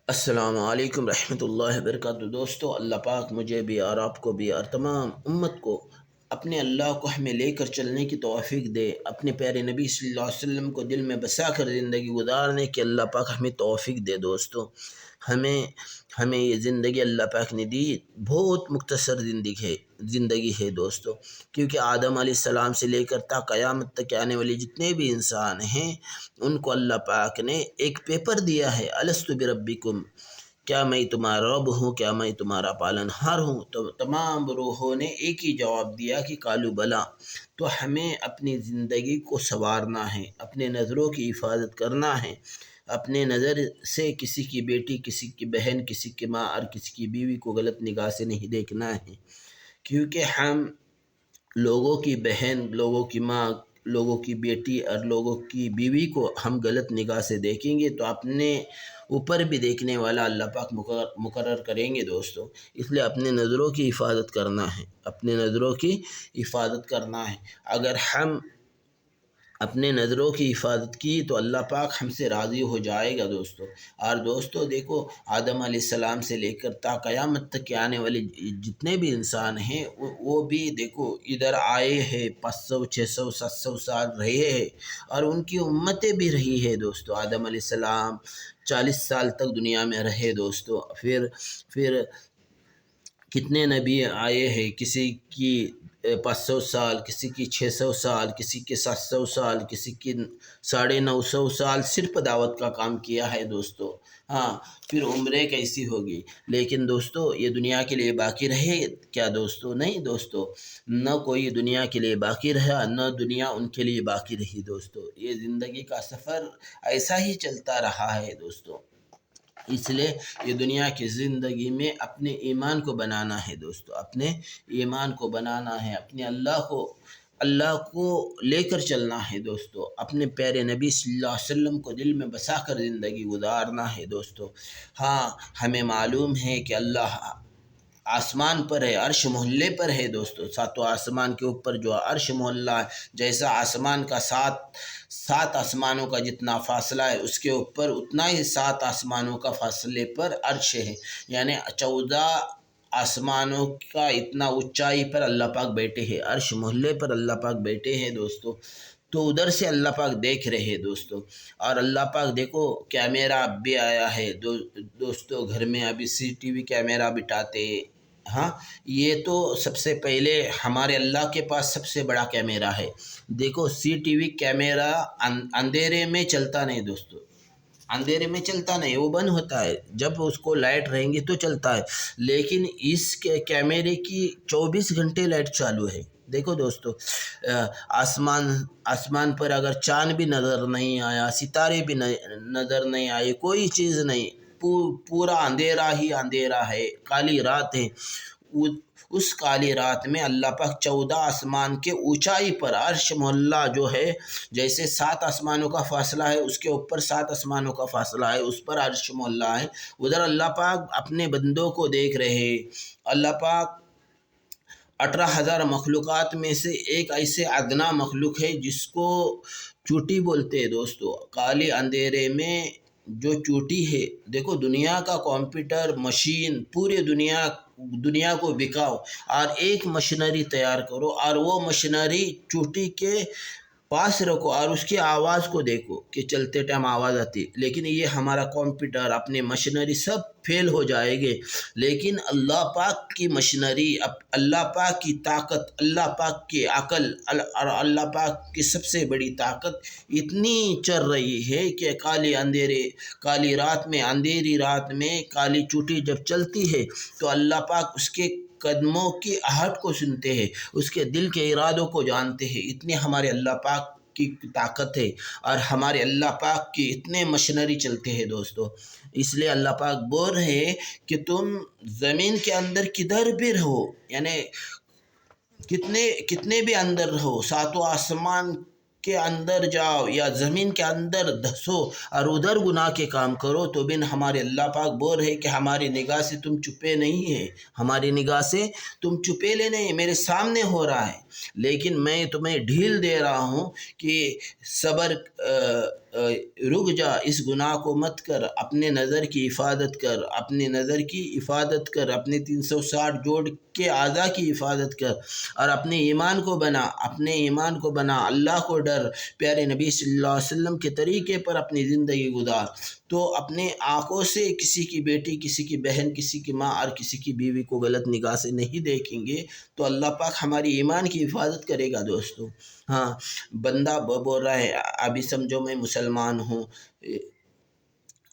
السلام علیکم رحمۃ اللہ وبرکاتہ۔ دوستو، اللہ پاک مجھے بھی اور آپ کو بھی اور تمام امت کو اپنے اللہ کو ہمیں لے کر چلنے کی توفیق دے، اپنے پیارے نبی صلی اللہ علیہ وسلم کو دل میں بسا کر زندگی گزارنے کی اللہ پاک ہمیں توفیق دے۔ دوستو، ہمیں یہ زندگی اللہ پاک نے دی، بہت مختصر زندگی ہے دوستو، کیونکہ آدم علیہ السلام سے لے کر تا قیامت تک آنے والے جتنے بھی انسان ہیں ان کو اللہ پاک نے ایک پیپر دیا ہے، الست بربکم، کیا میں تمہارا رب ہوں، کیا میں تمہارا پالن ہار ہوں؟ تو تمام روحوں نے ایک ہی جواب دیا کہ قالوا بلا۔ تو ہمیں اپنی زندگی کو سنوارنا ہے، اپنے نظروں کی حفاظت کرنا ہے، اپنے نظر سے کسی کی بیٹی، کسی کی بہن، کسی کی ماں اور کسی کی بیوی کو غلط نگاہ سے نہیں دیکھنا ہے، کیونکہ ہم لوگوں کی بہن، لوگوں کی ماں، لوگوں کی بیٹی اور لوگوں کی بیوی کو ہم غلط نگاہ سے دیکھیں گے تو اپنے اوپر بھی دیکھنے والا اللہ پاک مقرر کریں گے دوستو۔ اس لیے اپنے نظروں کی حفاظت کرنا ہے، اپنے نظروں کی حفاظت کرنا ہے۔ اگر ہم اپنے نظروں کی حفاظت کی تو اللہ پاک ہم سے راضی ہو جائے گا دوستو۔ اور دوستو دیکھو، آدم علیہ السلام سے لے کر تا قیامت تک کے آنے والے جتنے بھی انسان ہیں وہ بھی دیکھو ادھر آئے ہیں، 500 600 700 سال رہے ہیں اور ان کی امتیں بھی رہی ہے دوستو۔ آدم علیہ السلام 40 سال تک دنیا میں رہے دوستو، پھر کتنے نبی آئے ہیں، کسی کی 500 سال، کسی کی 600 سال، کسی کی 700 سال، کسی کی 950 سال صرف دعوت کا کام کیا ہے دوستو۔ ہاں، پھر عمریں کیسی ہوگی؟ لیکن دوستو یہ دنیا کے لیے باقی رہے کیا دوستو؟ نہیں دوستو، نہ کوئی دنیا کے لیے باقی رہا، نہ دنیا ان کے لیے باقی رہی دوستو۔ یہ زندگی کا سفر ایسا ہی چلتا رہا ہے دوستو۔ اس لیے یہ دنیا کی زندگی میں اپنے ایمان کو بنانا ہے دوستو، اپنے ایمان کو بنانا ہے، اپنے اللہ کو لے کر چلنا ہے دوستو، اپنے پیارے نبی صلی اللہ علیہ وسلم کو دل میں بسا کر زندگی گزارنا ہے دوستو۔ ہاں، ہمیں معلوم ہے کہ اللہ آسمان پر ہے، عرش محلے پر ہے دوستو، ساتوں آسمان کے اوپر جو عرش محلہ ہے، جیسا آسمان کا سات آسمانوں کا جتنا فاصلہ ہے اس کے اوپر اتنا ہی 7 آسمانوں کا فاصلے پر عرش ہے، یعنی 14 آسمانوں کا اتنا اونچائی پر اللہ پاک بیٹھے ہیں، عرش محلے پر اللہ پاک بیٹھے ہیں دوستو۔ تو ادھر سے اللہ پاک دیکھ رہے ہیں دوستو، اور اللہ پاک دیکھو کیمرہ اب بھی آیا ہے دوستو، گھر میں ابھی CCTV کیمرہ بٹھاتے ہیں۔ ہاں، یہ تو سب سے پہلے ہمارے اللہ کے پاس سب سے بڑا کیمرہ ہے۔ دیکھو CCTV کیمرہ اندھیرے میں چلتا نہیں دوستو، اندھیرے میں چلتا نہیں، وہ بند ہوتا ہے، جب اس کو لائٹ رہیں گی تو چلتا ہے، لیکن اس کے کیمرے کی 24 گھنٹے لائٹ چالو ہے۔ دیکھو دوستو، آسمان پر اگر چاند بھی نظر نہیں آیا، ستارے بھی نظر نہیں آئے، کوئی چیز نہیں، پورا اندھیرا ہی اندھیرا ہے، کالی رات ہے، اس کالی رات میں اللہ پاک 14 آسمان کے اونچائی پر عرش محلہ جو ہے، جیسے 7 آسمانوں کا فاصلہ ہے اس کے اوپر 7 آسمانوں کا فاصلہ ہے، اس پر عرش محلہ ہے، ادھر اللہ پاک اپنے بندوں کو دیکھ رہے ہیں۔ اللہ پاک 18,000 مخلوقات میں سے ایک ایسے ادنا مخلوق ہے جس کو چوٹی بولتے ہیں دوستو، کالے اندھیرے میں جو چوٹی ہے۔ دیکھو دنیا کا کمپیوٹر مشین، پورے دنیا کو بکاؤ اور ایک مشینری تیار کرو اور وہ مشینری چوٹی کے پاس رکھو اور اس کی آواز کو دیکھو کہ چلتے ٹائم آواز آتی، لیکن یہ ہمارا کمپیوٹر، اپنے مشینری سب فیل ہو جائے گے، لیکن اللہ پاک کی مشینری، اللہ پاک کی طاقت، اللہ پاک کی عقل اور اللہ پاک کی سب سے بڑی طاقت اتنی چل رہی ہے کہ کالی رات میں، اندھیری رات میں کالی چوٹی جب چلتی ہے تو اللہ پاک اس کے قدموں کی آہٹ کو سنتے ہیں، اس کے دل کے ارادوں کو جانتے ہیں، اتنے ہمارے اللہ پاک کی طاقت ہے اور ہمارے اللہ پاک کی اتنے مشینری چلتے ہیں دوستو۔ اس لیے اللہ پاک بول رہے ہیں کہ تم زمین کے اندر کدھر بھی رہو، یعنی کتنے بھی اندر رہو، 7 آسمان کے اندر جاؤ یا زمین کے اندر دھسو اور ادھر گناہ کے کام کرو تو بن ہمارے اللہ پاک بول رہے کہ ہماری نگاہ سے تم چھپے نہیں ہے، ہماری نگاہ سے تم چھپے نہیں، میرے سامنے ہو رہا ہے، لیکن میں تمہیں ڈھیل دے رہا ہوں کہ صبر رک جا، اس گناہ کو مت کر، اپنے نظر کی حفاظت کر، اپنے نظر کی حفاظت کر، اپنے 360 جوڑ کے اعضاء کی حفاظت کر، اور اپنے ایمان کو بنا، اپنے ایمان کو بنا، اللہ کو ڈر، پیارے نبی صلی اللہ علیہ وسلم کے طریقے پر اپنی زندگی گزار، تو اپنے آنکھوں سے کسی کی بیٹی، کسی کی بہن، کسی کی ماں اور کسی کی بیوی کو غلط نگاہ سے نہیں دیکھیں گے تو اللہ پاک ہماری ایمان کی حفاظت کرے گا دوستو۔ ہاں، بندہ بول رہا ہے ابھی سمجھو میں مسلمان ہوں،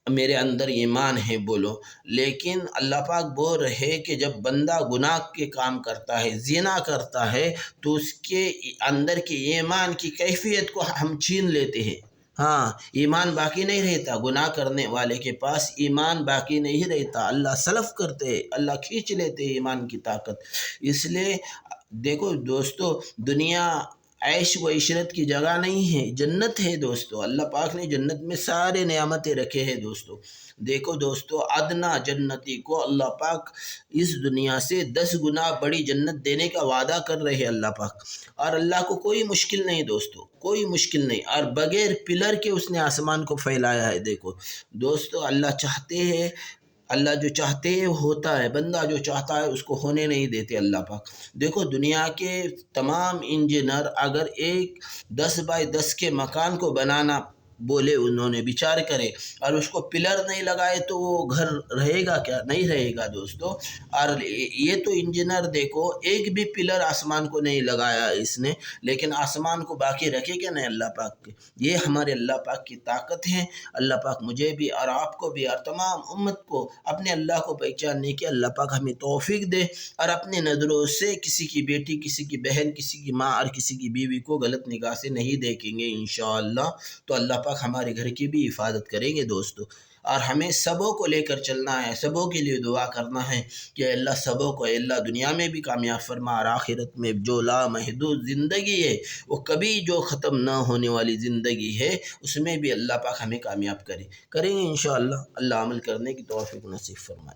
میرے اندر ایمان ہے بولو، لیکن اللہ پاک بول رہے کہ جب بندہ گناہ کے کام کرتا ہے، زنا کرتا ہے، تو اس کے اندر کی ایمان کی کیفیت کو ہم چھین لیتے ہیں۔ ہاں، ایمان باقی نہیں رہتا، گناہ کرنے والے کے پاس ایمان باقی نہیں رہتا، اللہ سلف کرتے ہیں، اللہ کھینچ لیتے ہیں ایمان کی طاقت۔ اس لیے دیکھو دوستو، دنیا عیش و عشرت کی جگہ نہیں ہے، جنت ہے دوستو، اللہ پاک نے جنت میں سارے نعمتیں رکھے ہیں دوستو۔ دیکھو دوستو، ادنا جنتی کو اللہ پاک اس دنیا سے 10 گنا بڑی جنت دینے کا وعدہ کر رہے ہیں اللہ پاک، اور اللہ کو کوئی مشکل نہیں دوستو، کوئی مشکل نہیں، اور بغیر پلر کے اس نے آسمان کو پھیلایا ہے۔ دیکھو دوستو، اللہ چاہتے ہیں، اللہ جو چاہتے ہیں ہوتا ہے، بندہ جو چاہتا ہے اس کو ہونے نہیں دیتے اللہ پاک۔ دیکھو دنیا کے تمام انجینئر اگر ایک 10 بائی 10 کے مکان کو بنانا بولے، انہوں نے بچار کرے، اور اس کو پلر نہیں لگائے تو وہ گھر رہے گا کیا؟ نہیں رہے گا دوستو۔ اور یہ تو انجینئر دیکھو ایک بھی پلر آسمان کو نہیں لگایا اس نے، لیکن آسمان کو باقی رکھے کیا نہیں اللہ پاک کے؟ یہ ہمارے اللہ پاک کی طاقت ہے۔ اللہ پاک مجھے بھی اور آپ کو بھی اور تمام امت کو اپنے اللہ کو پہچاننے کی اللہ پاک ہمیں توفیق دے، اور اپنے نظروں سے کسی کی بیٹی، کسی کی بہن، کسی کی ماں اور کسی کی بیوی کو غلط نگاہ سے نہیں دیکھیں گے انشاءاللہ، تو اللہ پاک ہمارے گھر کی بھی حفاظت کریں گے دوستو۔ اور ہمیں سبوں کو لے کر چلنا ہے، سبوں کے لیے دعا کرنا ہے کہ اللہ سبوں کو اللہ دنیا میں بھی کامیاب فرما، اور آخرت میں جو لامحدود زندگی ہے، وہ کبھی جو ختم نہ ہونے والی زندگی ہے، اس میں بھی اللہ پاک ہمیں کامیاب کریں گے انشاءاللہ۔ اللہ عمل کرنے کی توفیق نصیب فرمائے۔